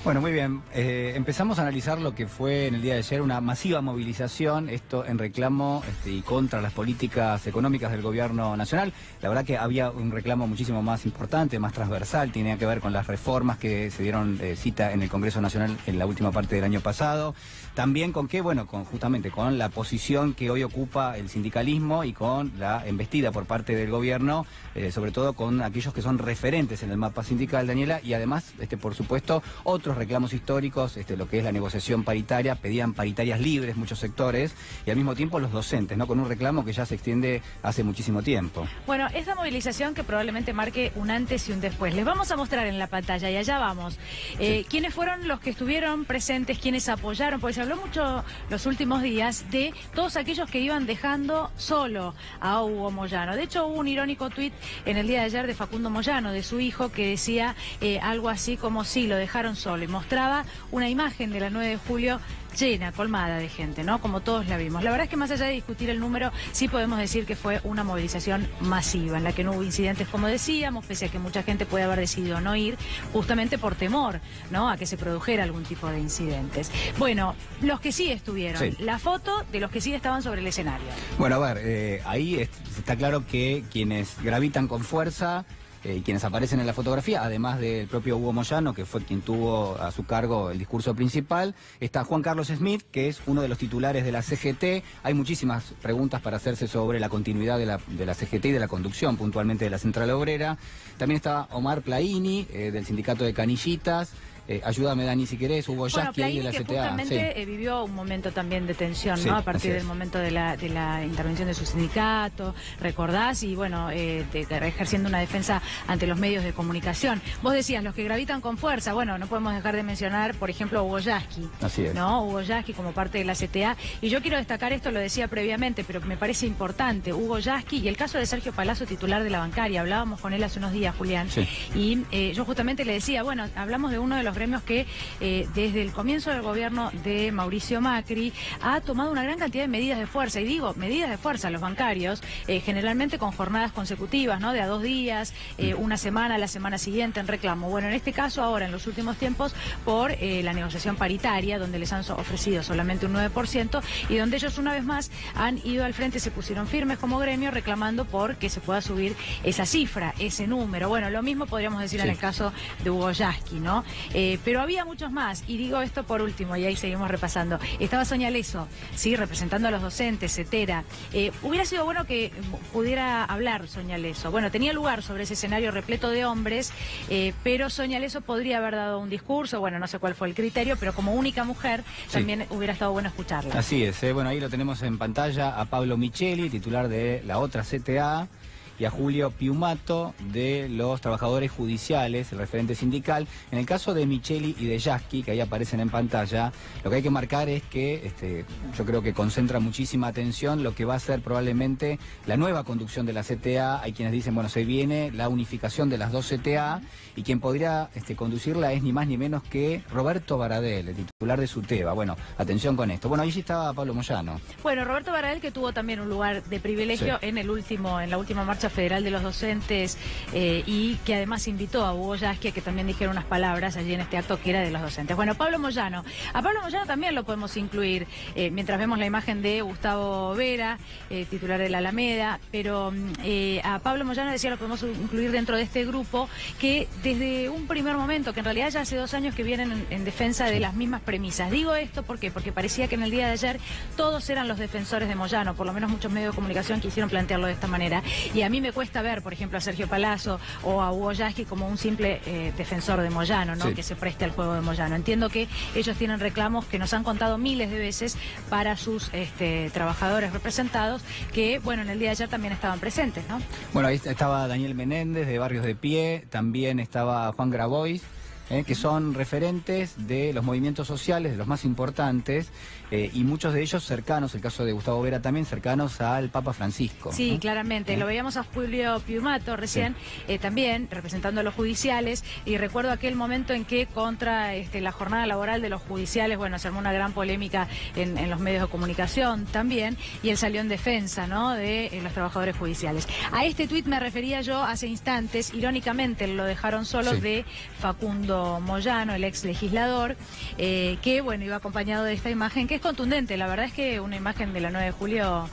Bueno, muy bien. Empezamos a analizar lo que fue en el día de ayer una masiva movilización, esto en reclamo y contra las políticas económicas del gobierno nacional. La verdad que había un reclamo muchísimo más importante, más transversal, tenía que ver con las reformas que se dieron cita en el Congreso Nacional en la última parte del año pasado. También con qué, bueno, justamente con la posición que hoy ocupa el sindicalismo y con la embestida por parte del gobierno, sobre todo con aquellos que son referentes en el mapa sindical, Daniela, y además, por supuesto, otros reclamos históricos, lo que es la negociación paritaria, pedían paritarias libres muchos sectores, y al mismo tiempo los docentes, ¿no? Con un reclamo que ya se extiende hace muchísimo tiempo. Bueno, esa movilización que probablemente marque un antes y un después. Les vamos a mostrar en la pantalla, y allá vamos. Sí. ¿Quiénes fueron los que estuvieron presentes, quiénes apoyaron? Porque se habló mucho los últimos días de todos aquellos que iban dejando solo a Hugo Moyano. De hecho, hubo un irónico tuit en el día de ayer de Facundo Moyano, de su hijo, que decía algo así como sí, lo dejaron solo, y mostraba una imagen de la 9 de julio llena, colmada de gente, ¿no? Como todos la vimos. La verdad es que más allá de discutir el número, sí podemos decir que fue una movilización masiva, en la que no hubo incidentes, como decíamos, pese a que mucha gente puede haber decidido no ir, justamente por temor, ¿no?, a que se produjera algún tipo de incidentes. Bueno, los que sí estuvieron, sí. La foto de los que sí estaban sobre el escenario. Bueno, a ver, ahí está claro que quienes gravitan con fuerza, quienes aparecen en la fotografía, además del propio Hugo Moyano, que fue quien tuvo a su cargo el discurso principal, está Juan Carlos Smith, que es uno de los titulares de la CGT. Hay muchísimas preguntas para hacerse sobre la continuidad de la CGT y de la conducción, puntualmente de la Central Obrera. También está Omar Plaini, del sindicato de Canillitas. Ayúdame, Dani, si querés. Hugo Yasky, ahí de la CTA. Justamente sí. Vivió un momento también de tensión, sí, ¿no? A partir del momento de la intervención de su sindicato, recordás, y bueno, ejerciendo una defensa ante los medios de comunicación. Vos decías, los que gravitan con fuerza, bueno, no podemos dejar de mencionar, por ejemplo, a Hugo Yasky. Así es. ¿No? Hugo Yasky como parte de la CTA. Y yo quiero destacar esto, lo decía previamente, pero me parece importante, Hugo Yasky y el caso de Sergio Palazzo, titular de la bancaria. Hablábamos con él hace unos días, Julián, sí. Y yo justamente le decía, bueno, hablamos de uno de los gremios que desde el comienzo del gobierno de Mauricio Macri ha tomado una gran cantidad de medidas de fuerza, y digo medidas de fuerza, los bancarios, generalmente con jornadas consecutivas, ¿no?, de a 2 días, una semana, la semana siguiente en reclamo. Bueno, en este caso ahora, en los últimos tiempos, por la negociación paritaria, donde les han ofrecido solamente un 9%, y donde ellos una vez más han ido al frente, se pusieron firmes como gremio, reclamando por que se pueda subir esa cifra, ese número. Bueno, lo mismo podríamos decir sí. En el caso de Hugo Yasky, ¿no? Pero había muchos más, y digo esto por último, y ahí seguimos repasando. Estaba Sonia Leso, sí, representando a los docentes, etcétera. Hubiera sido bueno que pudiera hablar Sonia Leso. Bueno, tenía lugar sobre ese escenario repleto de hombres, pero Sonia Leso podría haber dado un discurso, bueno, no sé cuál fue el criterio, pero como única mujer también sí. Hubiera estado bueno escucharla. Así es, bueno, ahí lo tenemos en pantalla a Pablo Micheli, titular de la otra CTA, y a Julio Piumato, de los trabajadores judiciales, el referente sindical. En el caso de Micheli y de Yasky, que ahí aparecen en pantalla, lo que hay que marcar es que yo creo que concentra muchísima atención lo que va a ser probablemente la nueva conducción de la CTA. Hay quienes dicen, bueno, se viene la unificación de las dos CTA, y quien podría conducirla es ni más ni menos que Roberto Baradel, el titular de SUTEBA. Bueno, atención con esto. Bueno, ahí sí estaba Pablo Moyano. Bueno, Roberto Baradel, que tuvo también un lugar de privilegio sí. en la última marcha federal de los docentes, y que además invitó a Hugo Yasky a que también dijera unas palabras allí en este acto que era de los docentes. Bueno, Pablo Moyano. A Pablo Moyano también lo podemos incluir, mientras vemos la imagen de Gustavo Vera, titular de la Alameda, pero a Pablo Moyano decía lo podemos incluir dentro de este grupo que desde un primer momento, que en realidad ya hace 2 años que vienen en defensa de las mismas premisas. Digo esto ¿por qué? Porque parecía que en el día de ayer todos eran los defensores de Moyano, por lo menos muchos medios de comunicación quisieron plantearlo de esta manera, y a mí me cuesta ver, por ejemplo, a Sergio Palazzo o a Hugo Yasky como un simple defensor de Moyano, ¿no? Sí. Que se preste al juego de Moyano. Entiendo que ellos tienen reclamos que nos han contado miles de veces para sus trabajadores representados, que, bueno, en el día de ayer también estaban presentes, ¿no? Bueno, ahí estaba Daniel Menéndez, de Barrios de Pie, también estaba Juan Grabois, que son referentes de los movimientos sociales, de los más importantes, y muchos de ellos cercanos, el caso de Gustavo Vera también, cercanos al Papa Francisco. Sí, ¿no? Claramente. Lo veíamos a Julio Piumato recién, sí. También representando a los judiciales, y recuerdo aquel momento en que contra la jornada laboral de los judiciales, bueno, se armó una gran polémica en los medios de comunicación también, y él salió en defensa, ¿no?, de los trabajadores judiciales. A este tuit me refería yo hace instantes, irónicamente lo dejaron solo, sí. de Facundo Facundo Moyano, el ex legislador, que bueno, iba acompañado de esta imagen que es contundente. La verdad es que una imagen de la 9 de julio,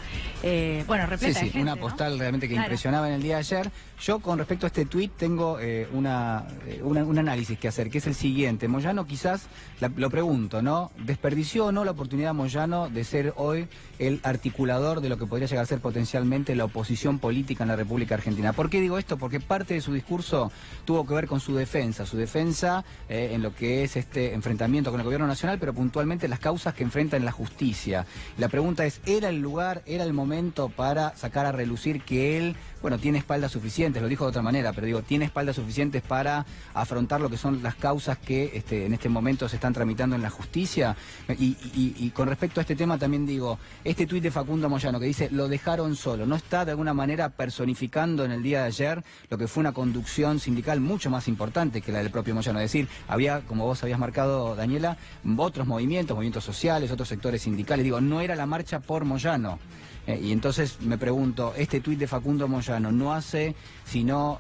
bueno, repleta de gente, una postal, ¿no? Realmente que impresionaba en el día de ayer. Yo con respecto a este tuit tengo un análisis que hacer, que es el siguiente. Moyano quizás, lo pregunto, ¿no? ¿Desperdició o no la oportunidad Moyano de ser hoy el articulador de lo que podría llegar a ser potencialmente la oposición política en la República Argentina? ¿Por qué digo esto? Porque parte de su discurso tuvo que ver con su defensa en lo que es este enfrentamiento con el gobierno nacional, pero puntualmente las causas que enfrenta en la justicia. La pregunta es, ¿era el lugar, era el momento para sacar a relucir que él, bueno, tiene espaldas suficientes, lo dijo de otra manera, pero digo, tiene espaldas suficientes para afrontar lo que son las causas que en este momento se están tramitando en la justicia? Y con respecto a este tema también digo, este tuit de Facundo Moyano que dice, lo dejaron solo, ¿no está de alguna manera personificando en el día de ayer lo que fue una conducción sindical mucho más importante que la del propio Moyano? Es decir, había, como vos habías marcado, Daniela, otros movimientos sociales, otros sectores sindicales, digo, no era la marcha por Moyano. Y entonces me pregunto, este tuit de Facundo Moyano no hace sino,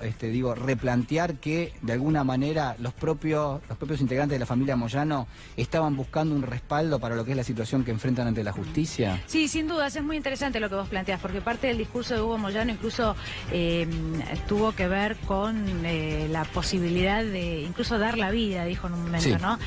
replantear que de alguna manera los propios integrantes de la familia Moyano estaban buscando un respaldo para lo que es la situación que enfrentan ante la justicia. Sí, sin dudas, es muy interesante lo que vos planteás, porque parte del discurso de Hugo Moyano incluso tuvo que ver con la posibilidad de incluso dar la vida, dijo en un momento, sí, ¿no?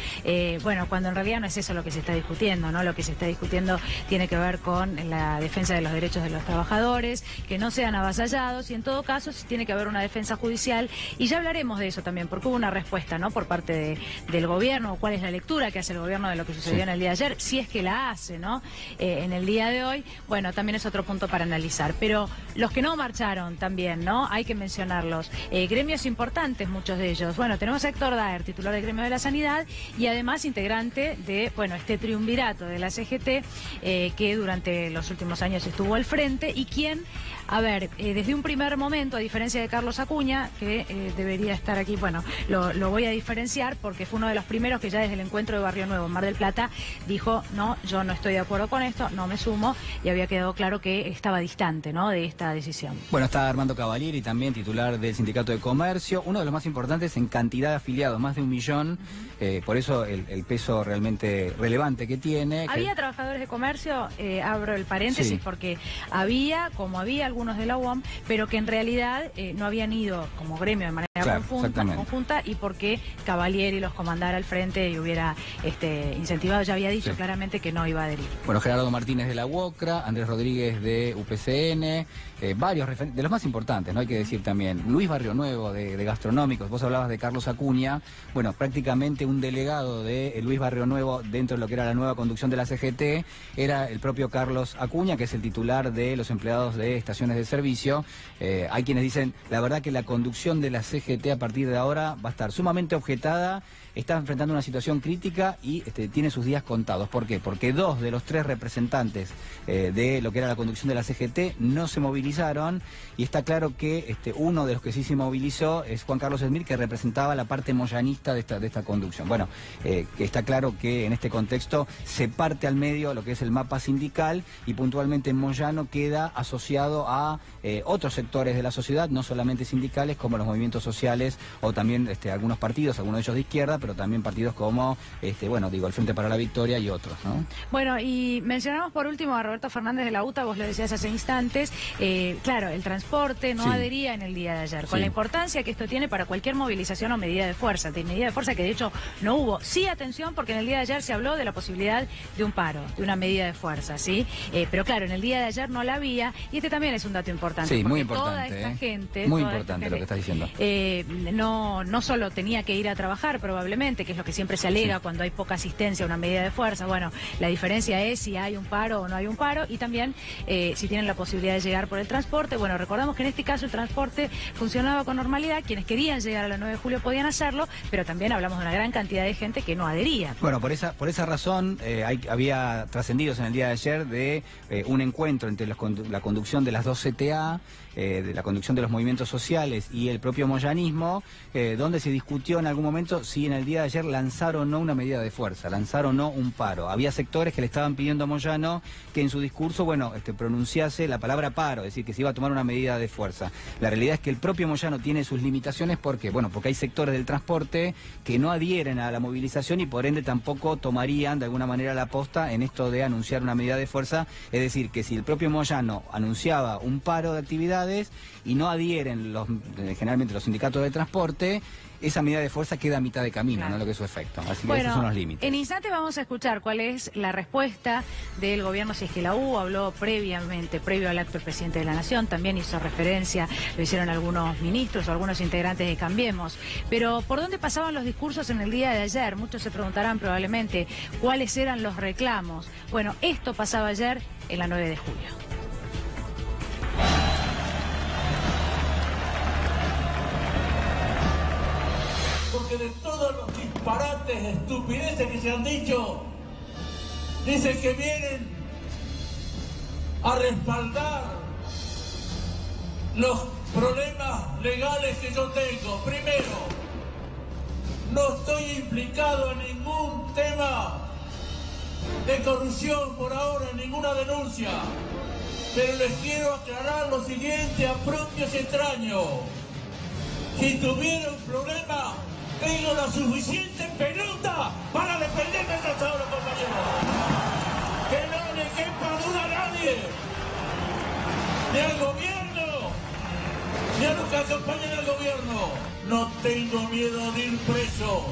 Bueno, cuando en realidad no es eso lo que se está discutiendo, ¿no? Lo que se está discutiendo tiene que ver con la defensa de los derechos de los trabajadores, que no sean avasallados, y en todo caso sí tiene que haber una defensa judicial, y ya hablaremos de eso también, porque hubo una respuesta, ¿no?, por parte del gobierno, cuál es la lectura que hace el gobierno de lo que sucedió, sí, en el día de ayer, si es que la hace, ¿no? En el día de hoy, bueno, también es otro punto para analizar, pero los que no marcharon también, ¿no?, hay que mencionarlos, gremios importantes, muchos de ellos. Bueno, tenemos a Héctor Daer, titular del Gremio de la Sanidad, y además integrante de, bueno, este triunvirato de la CGT, que durante los últimos años estuvo al frente, y quien, a ver, desde un primer momento, a diferencia de Carlos Acuña, que debería estar aquí, bueno, lo voy a diferenciar porque fue uno de los primeros que ya desde el encuentro de Barrio Nuevo en Mar del Plata dijo, no, yo no estoy de acuerdo con esto, no me sumo, y había quedado claro que estaba distante, ¿no?, de esta decisión. Bueno, está Armando Cavalieri, también titular del Sindicato de Comercio, uno de los más importantes en cantidad de afiliados, más de 1 millón, por eso el peso realmente relevante que tiene. Había trabajadores de comercio, abro el paréntesis, sí, porque había algunos de la UOM, pero que en realidad no habían ido como gremio de manera conjunta, y porque Cavalieri los comandara al frente y hubiera incentivado, ya había dicho, sí, claramente que no iba a adherir. Bueno, Gerardo Martínez de la UOCRA, Andrés Rodríguez de UPCN, varios referentes, de los más importantes, no hay que decir también, Luis Barrio Nuevo de Gastronómicos, vos hablabas de Carlos Acuña, bueno, prácticamente un delegado de Luis Barrio Nuevo dentro de lo que era la nueva conducción de la CGT, era el propio Carlos Acuña, que es el titular de los empleados de estaciones de servicio. Hay quienes dicen, la verdad que la conducción de la CGT a partir de ahora va a estar sumamente objetada, está enfrentando una situación crítica y tiene sus días contados. ¿Por qué? Porque 2 de los 3 representantes de lo que era la conducción de la CGT no se movilizaron, y está claro que uno de los que sí se movilizó es Juan Carlos Esmir, que representaba la parte moyanista de esta conducción. Bueno, que está claro que en este contexto se parte al medio lo que es el mapa sindical, y puntualmente Moyano queda asociado a otros sectores de la sociedad, no solamente sindicales, como los movimientos sociales o también algunos partidos, algunos de ellos de izquierda, pero también partidos como, el Frente para la Victoria y otros, ¿no? Bueno, y mencionamos por último a Roberto Fernández de la UTA, vos lo decías hace instantes, claro, el transporte no, sí, adhería en el día de ayer, con, sí, la importancia que esto tiene para cualquier movilización o medida de fuerza, que de hecho no hubo. Sí, atención, porque en el día de ayer se habló de la posibilidad de un paro, de una medida de fuerza, ¿sí? Pero claro, en el día de ayer no la había, y también es un dato importante. Sí, muy importante. Toda esta gente... Muy importante lo que estás diciendo. No solo tenía que ir a trabajar, probablemente, que es lo que siempre se alega, sí, cuando hay poca asistencia a una medida de fuerza. Bueno, la diferencia es si hay un paro o no hay un paro, y también si tienen la posibilidad de llegar por el transporte. Bueno, recordamos que en este caso el transporte funcionaba con normalidad, quienes querían llegar a la 9 de julio podían hacerlo, pero también hablamos de una gran cantidad de gente que no adhería. Bueno, por esa razón había trascendidos en el día de ayer de un encuentro encuentro entre la conducción de las dos CTA, de la conducción de los movimientos sociales y el propio moyanismo, donde se discutió en algún momento si en el día de ayer lanzar o no una medida de fuerza, lanzar o no un paro. Había sectores que le estaban pidiendo a Moyano que en su discurso, pronunciase la palabra paro, es decir, que se iba a tomar una medida de fuerza. La realidad es que el propio Moyano tiene sus limitaciones, ¿por qué? Bueno, porque hay sectores del transporte que no adhieren a la movilización y por ende tampoco tomarían de alguna manera la posta en esto de anunciar una medida de fuerza, es decir, que si el propio Moyano anunciaba un paro de actividades y no adhieren generalmente los sindicatos de transporte, esa medida de fuerza queda a mitad de camino, claro, ¿no? Lo que es su efecto. Así que esos son los límites. En instante vamos a escuchar cuál es la respuesta del gobierno, si es que la hubo. Habló previo al acto del presidente de la Nación, también hizo referencia, lo hicieron algunos ministros o algunos integrantes de Cambiemos. Pero ¿por dónde pasaban los discursos en el día de ayer? Muchos se preguntarán probablemente cuáles eran los reclamos. Bueno, esto pasaba ayer en la 9 de julio. Porque de todos los disparates, estupideces que se han dicho, dicen que vienen a respaldar los problemas legales que yo tengo. Primero, no estoy implicado en ningún tema de corrupción por ahora, en ninguna denuncia. Pero les quiero aclarar lo siguiente a propios y extraños. Si tuviera un problema, tengo la suficiente pelota para defenderme de todos los compañeros. Que no le quepa duda a nadie, ni al gobierno, ni a los que acompañan al gobierno. No tengo miedo de ir preso.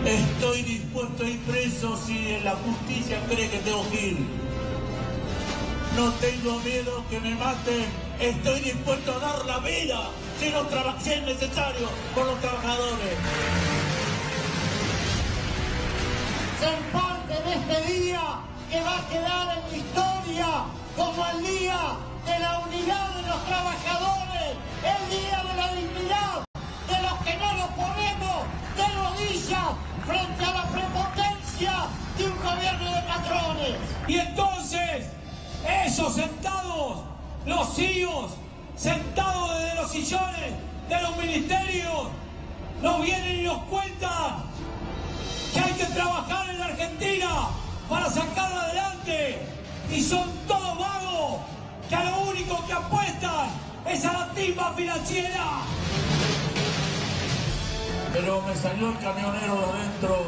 Estoy dispuesto a ir preso si la justicia cree que tengo que ir. No tengo miedo que me maten. Estoy dispuesto a dar la vida si es necesario por los trabajadores. Ser parte de este día que va a quedar en la historia como el día de la unidad de los trabajadores, el día de la dignidad de los que no nos ponemos de rodillas frente a la prepotencia de un gobierno de patrones. Y entonces, esos sentados, los CIOs, sentados desde los sillones de los ministerios, nos vienen y nos cuentan que hay que trabajar en la Argentina para sacarla adelante, y son todos vagos que a lo único que apuestan es a la timba financiera. Pero me salió el camionero de adentro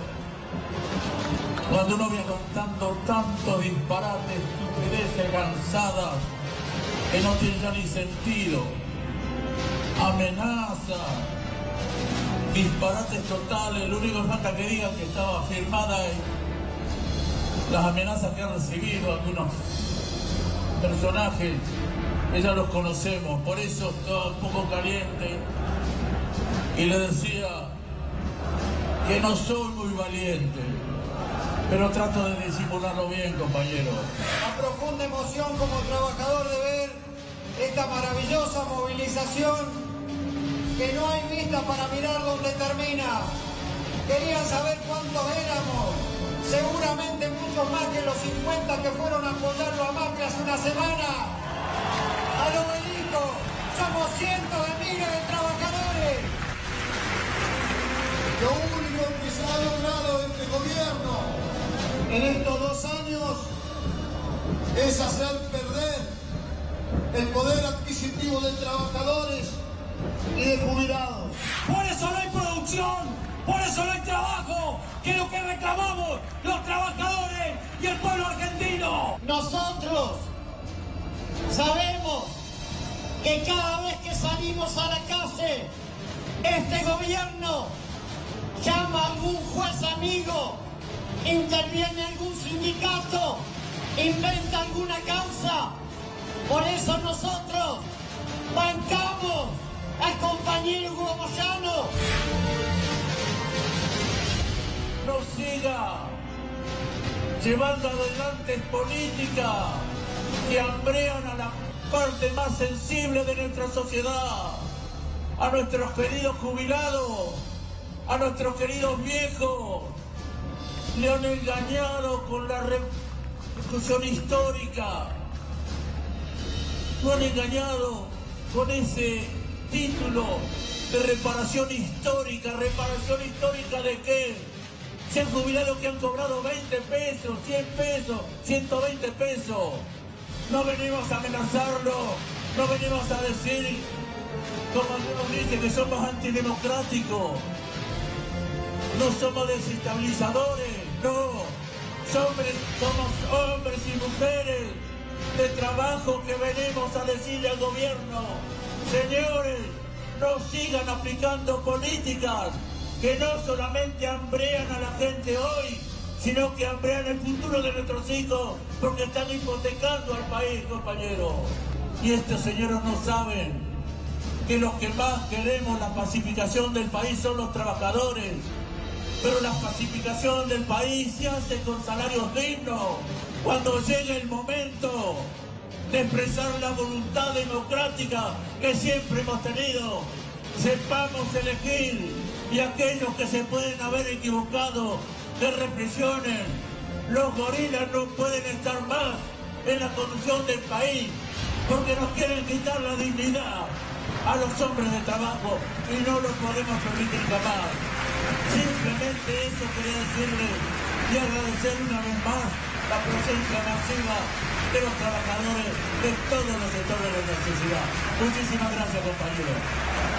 cuando uno viene contando tantos disparates, estupideces cansadas que no tienen ya ni sentido, amenazas, disparates totales. Lo único que falta que digan que estaba firmada las amenazas que han recibido algunos personajes, que ya los conocemos. Por eso estaba un poco caliente y le decía que no soy muy valiente, pero trato de disimularlo bien, compañero. La profunda emoción como trabajador de ver esta maravillosa movilización, que no hay vista para mirar dónde termina. Querían saber cuántos éramos, seguramente muchos más que los 50 que fueron a apoyarlo a Macri hace una semana. Al obelisco, somos cientos de miles de trabajadores. Lo único que se ha logrado de este gobierno en estos 2 años es hacer perder el poder adquisitivo de trabajadores y de jubilados. Por eso no hay producción, por eso no hay trabajo, que es lo que reclamamos los trabajadores y el pueblo argentino. Nosotros sabemos que cada vez que salimos a la calle, este gobierno llama a algún juez amigo, interviene algún sindicato, inventa alguna causa. Por eso nosotros bancamos al compañero Hugo Moyano. No siga llevando adelante políticas que hambrean a la parte más sensible de nuestra sociedad, a nuestros queridos jubilados, a nuestros queridos viejos. Le han engañado con la discusión histórica. Lo han engañado con ese título de reparación histórica. ¿Reparación histórica de qué? Se han jubilado que han cobrado 20 pesos, 100 pesos, 120 pesos. No venimos a amenazarlo, no venimos a decir, como algunos dicen, que somos antidemocráticos. No somos desestabilizadores, no. Somos hombres y mujeres de trabajo que venimos a decirle al gobierno: señores, no sigan aplicando políticas que no solamente hambrean a la gente hoy, sino que hambrean el futuro de nuestros hijos, porque están hipotecando al país, compañeros. Y estos señores no saben que los que más queremos la pacificación del país son los trabajadores. Pero la pacificación del país se hace con salarios dignos. Cuando llegue el momento de expresar la voluntad democrática que siempre hemos tenido, sepamos elegir, y aquellos que se pueden haber equivocado, que reflexionen. Los gorilas no pueden estar más en la conducción del país, porque nos quieren quitar la dignidad a los hombres de trabajo, y no lo podemos permitir jamás. Simplemente eso quería decirles y agradecer una vez más la presencia masiva de los trabajadores de todos los sectores de la sociedad. Muchísimas gracias, compañeros.